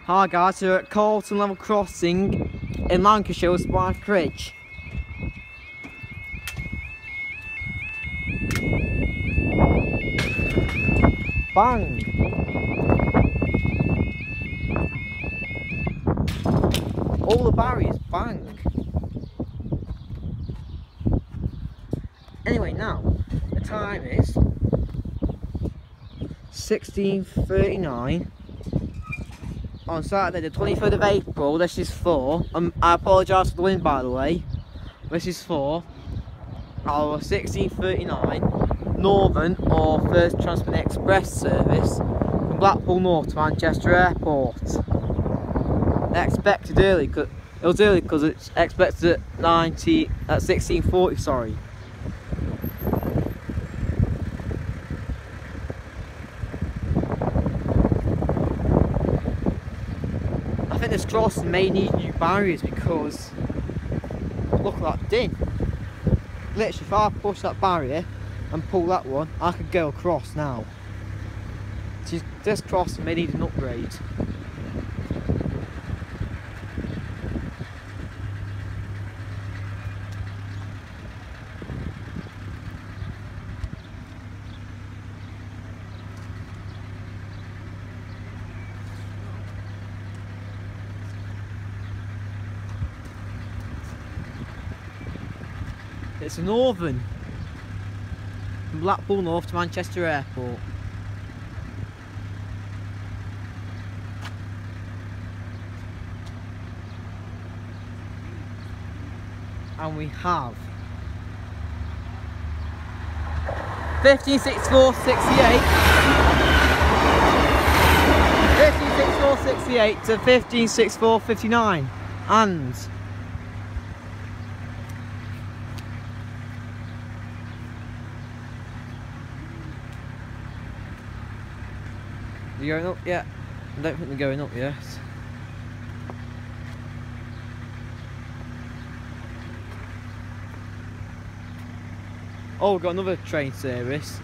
Hi guys, we're at Carleton level crossing in Lancashire with Spike Ridge. Bang! All the barriers, bang! Anyway, now the time is 16:39 on Saturday the 23rd of April. This is for, I apologise for the wind by the way, this is for our 16:39 Northern or First Transport Express service from Blackpool North to Manchester Airport. Expected early, it was early because it's expected at 16:40, sorry. I think this crossing may need new barriers because look at that din. Literally, if I push that barrier and pull that one, I could go across now. This crossing may need an upgrade. It's a Northern from Blackpool North to Manchester Airport. And we have 156468 to 156459 and they're going up yet? I don't think they're going up yet. Oh, we've got another train service.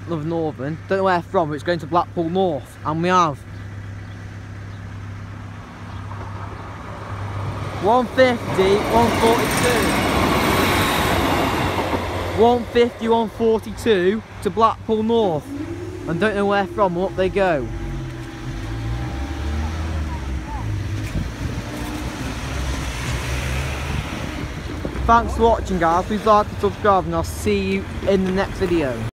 Another Northern. Don't know where from, but it's going to Blackpool North. And we have 150, 142. 150, 142 to Blackpool North, and don't know where from or up they go. Thanks for watching guys, please like and subscribe and I'll see you in the next video.